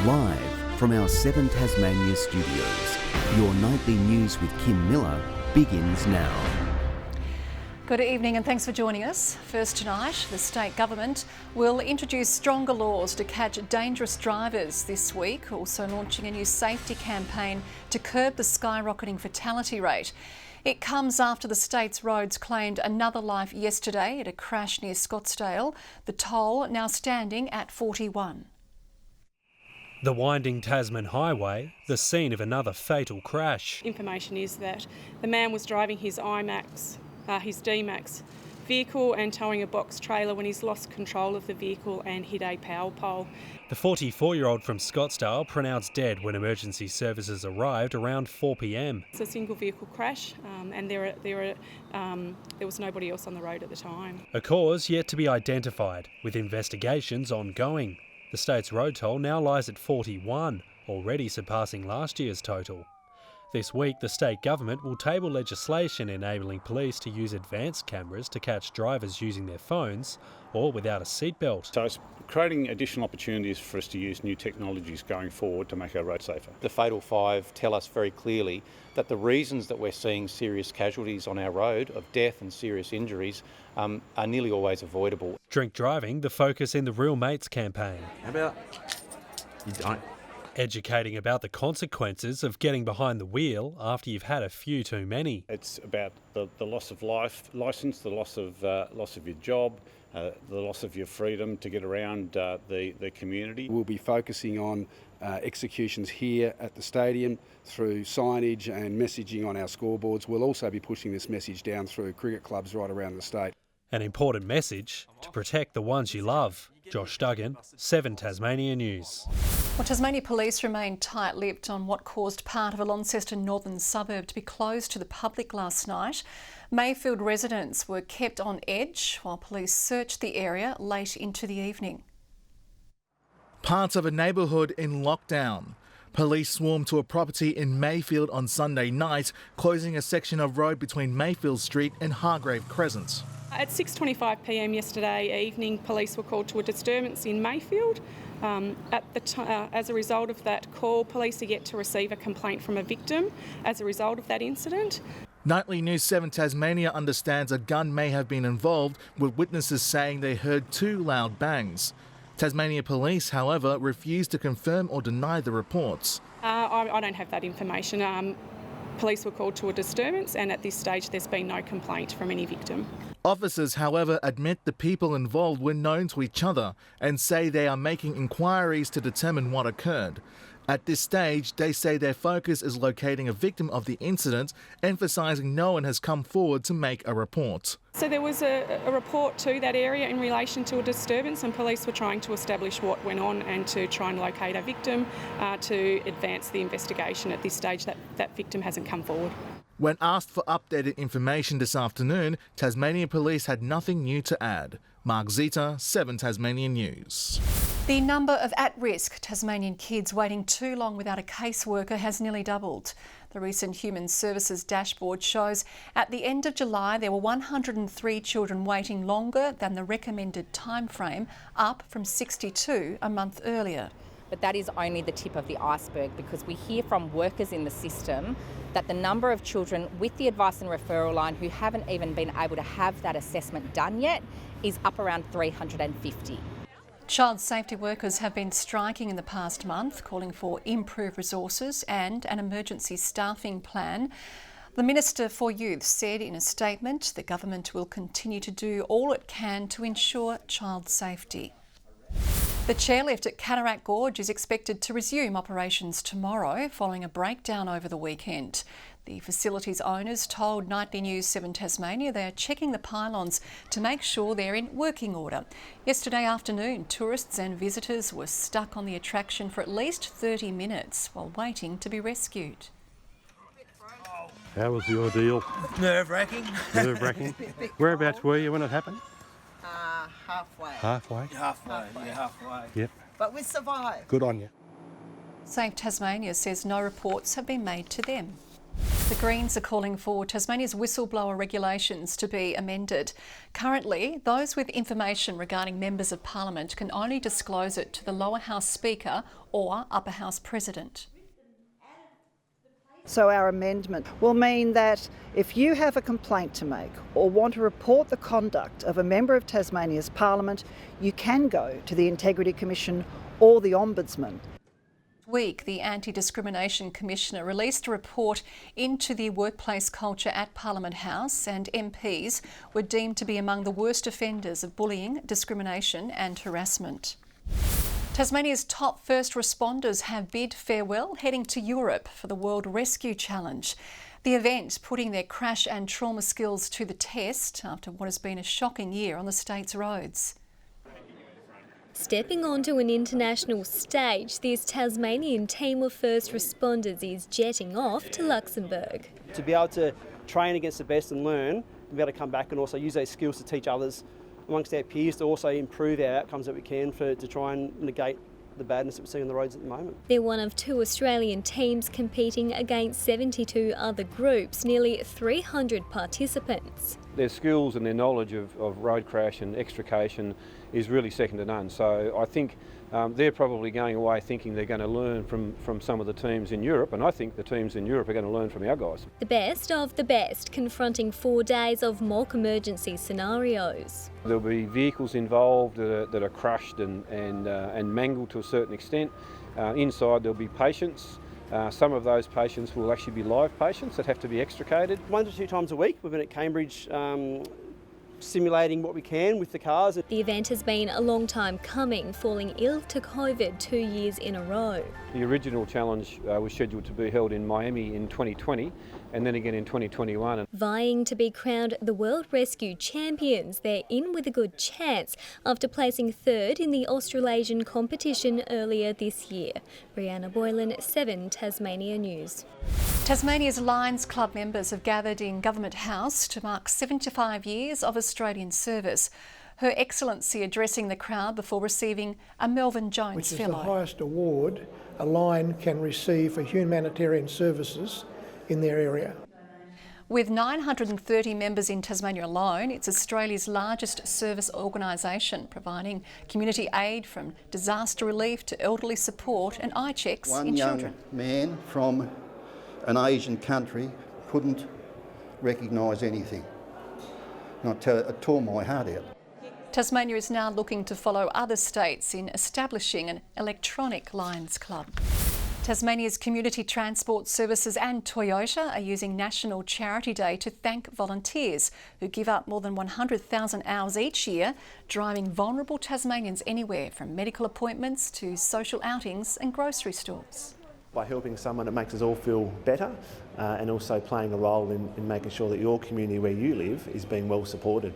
Live from our 7 Tasmania studios, your nightly news with Kim Miller begins now. Good evening and thanks for joining us. First tonight, the state government will introduce stronger laws to catch dangerous drivers this week, also launching a new safety campaign to curb the skyrocketing fatality rate. It comes after the state's roads claimed another life yesterday at a crash near Scottsdale, the toll now standing at 41. The winding Tasman highway, the scene of another fatal crash. Information is that the man was driving his his D-Max vehicle and towing a box trailer when he's lost control of the vehicle and hit a power pole. The 44-year-old from Scottsdale pronounced dead when emergency services arrived around 4 p.m. It's a single vehicle crash and there was nobody else on the road at the time. A cause yet to be identified, with investigations ongoing. The state's road toll now lies at 41, already surpassing last year's total. This week, the state government will table legislation enabling police to use advanced cameras to catch drivers using their phones or without a seatbelt. So it's creating additional opportunities for us to use new technologies going forward to make our roads safer. The Fatal Five tell us very clearly that the reasons that we're seeing serious casualties on our road of death and serious injuries are nearly always avoidable. Drink driving, the focus in the Real Mates campaign. How about you don't? Educating about the consequences of getting behind the wheel after you've had a few too many. It's about the loss of licence, the loss of your job, the loss of your freedom to get around the community. We'll be focusing on executions here at the stadium through signage and messaging on our scoreboards. We'll also be pushing this message down through cricket clubs right around the state. An important message to protect the ones you love. Josh Duggan, 7 Tasmania News. Well, Tasmania Police remain tight-lipped on what caused part of a Launceston northern suburb to be closed to the public last night. Mayfield residents were kept on edge while police searched the area late into the evening. Parts of a neighbourhood in lockdown. Police swarmed to a property in Mayfield on Sunday night, closing a section of road between Mayfield Street and Hargrave Crescent. At 6:25 p.m. yesterday evening, police were called to a disturbance in Mayfield. As a result of that call, police are yet to receive a complaint from a victim as a result of that incident. Nightly News 7 Tasmania understands a gun may have been involved, with witnesses saying they heard 2 loud bangs. Tasmania Police, however, refused to confirm or deny the reports. I don't have that information. Police were called to a disturbance and at this stage there's been no complaint from any victim. Officers, however, admit the people involved were known to each other and say they are making inquiries to determine what occurred. At this stage, they say their focus is locating a victim of the incident, emphasising no one has come forward to make a report. So there was a report to that area in relation to a disturbance and police were trying to establish what went on and to try and locate a victim to advance the investigation. At this stage, that victim hasn't come forward. When asked for updated information this afternoon, Tasmania Police had nothing new to add. Mark Zita, 7 Tasmania News. The number of at-risk Tasmanian kids waiting too long without a caseworker has nearly doubled. The recent Human Services dashboard shows at the end of July there were 103 children waiting longer than the recommended timeframe, up from 62 a month earlier. But that is only the tip of the iceberg, because we hear from workers in the system that the number of children with the advice and referral line who haven't even been able to have that assessment done yet is up around 350. Child safety workers have been striking in the past month, calling for improved resources and an emergency staffing plan. The Minister for Youth said in a statement the government will continue to do all it can to ensure child safety. The chairlift at Cataract Gorge is expected to resume operations tomorrow following a breakdown over the weekend. The facility's owners told Nightly News 7 Tasmania they are checking the pylons to make sure they're in working order. Yesterday afternoon, tourists and visitors were stuck on the attraction for at least 30 minutes while waiting to be rescued. How was the ordeal? Nerve-wracking. Nerve-wracking. Whereabouts were you when it happened? Halfway. Halfway? Halfway. Yep. But we survived. Good on you. Save Tasmania says no reports have been made to them. The Greens are calling for Tasmania's whistleblower regulations to be amended. Currently, those with information regarding members of Parliament can only disclose it to the lower house Speaker or upper house President. So our amendment will mean that if you have a complaint to make or want to report the conduct of a member of Tasmania's Parliament, you can go to the Integrity Commission or the Ombudsman. Week, the Anti-Discrimination Commissioner released a report into the workplace culture at Parliament House, and MPs were deemed to be among the worst offenders of bullying, discrimination and harassment. Tasmania's top first responders have bid farewell, heading to Europe for the World Rescue Challenge. The event putting their crash and trauma skills to the test after what has been a shocking year on the state's roads. Stepping onto an international stage, this Tasmanian team of first responders is jetting off to Luxembourg. To be able to train against the best and learn, and be able to come back and also use those skills to teach others amongst our peers to also improve our outcomes that we can to try and negate the badness that we're seeing on the roads at the moment. They're one of 2 Australian teams competing against 72 other groups, nearly 300 participants. Their skills and their knowledge of road crash and extrication is really second to none. So I think they're probably going away thinking they're going to learn from some of the teams in Europe, and I think the teams in Europe are going to learn from our guys. The best of the best, confronting 4 days of mock emergency scenarios. There'll be vehicles involved that are crushed and mangled to a certain extent. Inside there'll be patients. Some of those patients will actually be live patients that have to be extricated. 1 to 2 times a week we've been at Cambridge simulating what we can with the cars. The event has been a long time coming, falling ill to COVID 2 years in a row. The original challenge was scheduled to be held in Miami in 2020 and then again in 2021. Vying to be crowned the World Rescue Champions, they're in with a good chance after placing 3rd in the Australasian competition earlier this year. Brianna Boylan, 7 Tasmania News. Tasmania's Lions Club members have gathered in Government House to mark 75 years of Australian service. Her Excellency addressing the crowd before receiving a Melvyn Jones which is Fellow. the highest award a Lion can receive for humanitarian services in their area. With 930 members in Tasmania alone, it's Australia's largest service organisation, providing community aid from disaster relief to elderly support and eye checks in children. One young man from an Asian country couldn't recognise anything. And it tore my heart out. Tasmania is now looking to follow other states in establishing an electronic Lions Club. Tasmania's community transport services and Toyota are using National Charity Day to thank volunteers who give up more than 100,000 hours each year, driving vulnerable Tasmanians anywhere from medical appointments to social outings and grocery stores. By helping someone, it makes us all feel better and also playing a role in making sure that your community where you live is being well supported.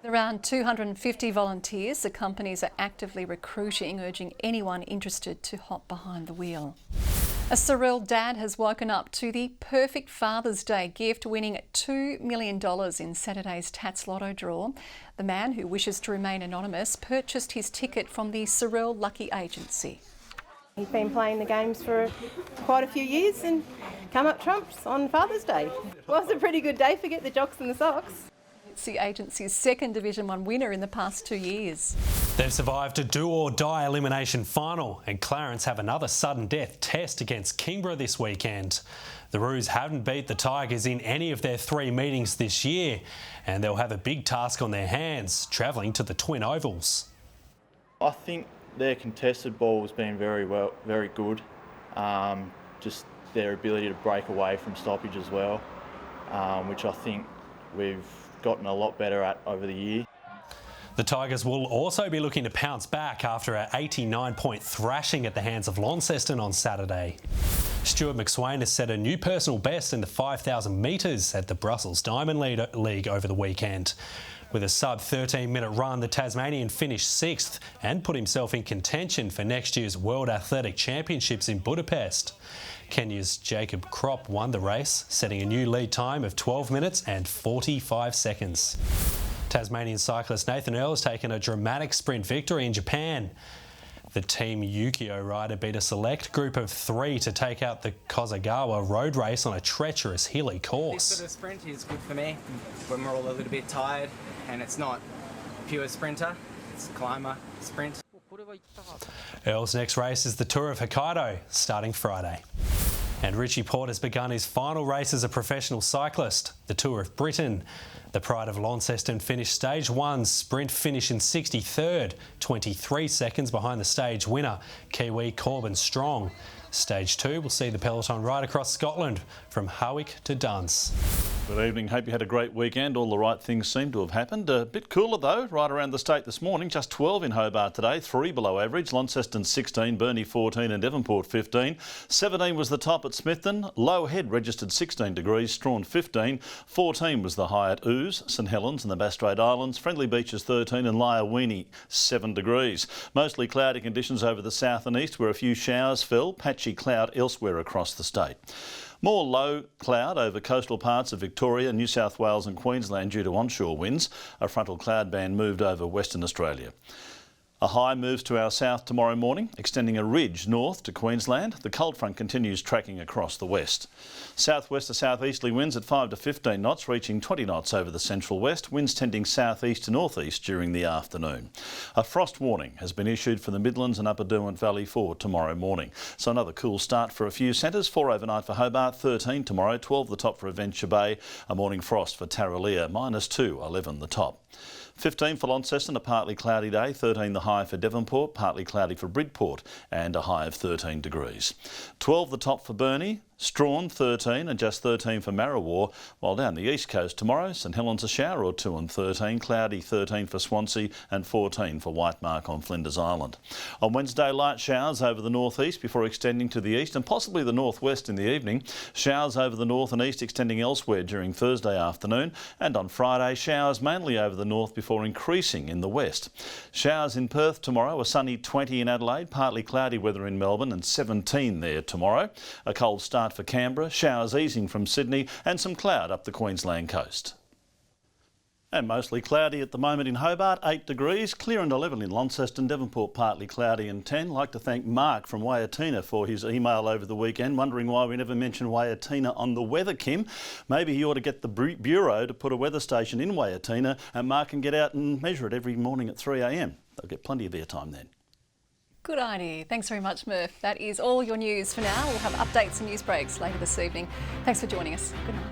Around 250 volunteers, the companies are actively recruiting, urging anyone interested to hop behind the wheel. A surreal dad has woken up to the perfect Father's Day gift, winning $2 million in Saturday's Tats Lotto draw. The man, who wishes to remain anonymous, purchased his ticket from the Surreal Lucky Agency. He's been playing the games for quite a few years and come up trumps on Father's Day. Was a pretty good day, forget the jocks and the socks. It's the agency's second Division 1 winner in the past 2 years. They've survived a do-or-die elimination final, and Clarence have another sudden death test against Kingborough this weekend. The Roos haven't beat the Tigers in any of their 3 meetings this year, and they'll have a big task on their hands, travelling to the Twin Ovals. I think their contested ball has been very good. Just their ability to break away from stoppage as well, which I think we've gotten a lot better at over the year. The Tigers will also be looking to pounce back after an 89-point thrashing at the hands of Launceston on Saturday. Stuart McSwain has set a new personal best in the 5,000 metres at the Brussels Diamond League over the weekend. With a sub-13-minute run, the Tasmanian finished 6th and put himself in contention for next year's World Athletic Championships in Budapest. Kenya's Jacob Kropp won the race, setting a new lead time of 12 minutes and 45 seconds. Tasmanian cyclist Nathan Earl has taken a dramatic sprint victory in Japan. The Team Yukio rider beat a select group of 3 to take out the Kozagawa road race on a treacherous hilly course. This sort of sprint is good for me when we're all a little bit tired and it's not pure sprinter, it's climber sprint. Earl's next race is the Tour of Hokkaido, starting Friday. And Richie Porte has begun his final race as a professional cyclist, the Tour of Britain. The Pride of Launceston finished Stage 1's sprint finish in 63rd, 23 seconds behind the stage winner, Kiwi Corbin Strong. Stage 2 will see the peloton ride across Scotland from Harwick to Dunse. Good evening. Hope you had a great weekend. All the right things seem to have happened. A bit cooler though, right around the state this morning. Just 12 in Hobart today, 3 below average. Launceston 16, Burnie 14 and Devonport 15. 17 was the top at Smithton. Low Head registered 16 degrees, Strawn 15. 14 was the high at Ouse, St Helens and the Bass Strait Islands. Friendly Beaches 13 and Lyawini 7 degrees. Mostly cloudy conditions over the south and east where a few showers fell. Patchy cloud elsewhere across the state. More low cloud over coastal parts of Victoria, New South Wales and Queensland due to onshore winds. A frontal cloud band moved over Western Australia. A high moves to our south tomorrow morning, extending a ridge north to Queensland. The cold front continues tracking across the west. Southwest to southeasterly winds at 5 to 15 knots, reaching 20 knots over the central west. Winds tending southeast to northeast during the afternoon. A frost warning has been issued for the Midlands and Upper Derwent Valley for tomorrow morning. So another cool start for a few centres. 4 overnight for Hobart, 13 tomorrow, 12 the top for Adventure Bay. A morning frost for Tarraleah, -2, 11 the top. 15 for Launceston, a partly cloudy day. 13 the high for Devonport, partly cloudy for Bridport and a high of 13 degrees. 12 the top for Burnie, Strawn 13 and just 13 for Marrawar, while down the east coast tomorrow, St Helens a shower or 2 and 13, cloudy 13 for Swansea and 14 for Whitemark on Flinders Island. On Wednesday, light showers over the northeast before extending to the east and possibly the northwest in the evening. Showers over the north and east extending elsewhere during Thursday afternoon, and on Friday, showers mainly over the north before increasing in the west. Showers in Perth tomorrow, a sunny 20 in Adelaide, partly cloudy weather in Melbourne and 17 there tomorrow. A cold start for Canberra, showers easing from Sydney and some cloud up the Queensland coast. And mostly cloudy at the moment in Hobart, 8 degrees, clear and 11 in Launceston, Devonport partly cloudy and 10. I'd like to thank Mark from Wayatina for his email over the weekend, wondering why we never mentioned Wayatina on the weather, Kim. Maybe he ought to get the Bureau to put a weather station in Wayatina and Mark can get out and measure it every morning at 3 a.m. They'll get plenty of airtime then. Good idea. Thanks very much, Murph. That is all your news for now. We'll have updates and news breaks later this evening. Thanks for joining us. Good night.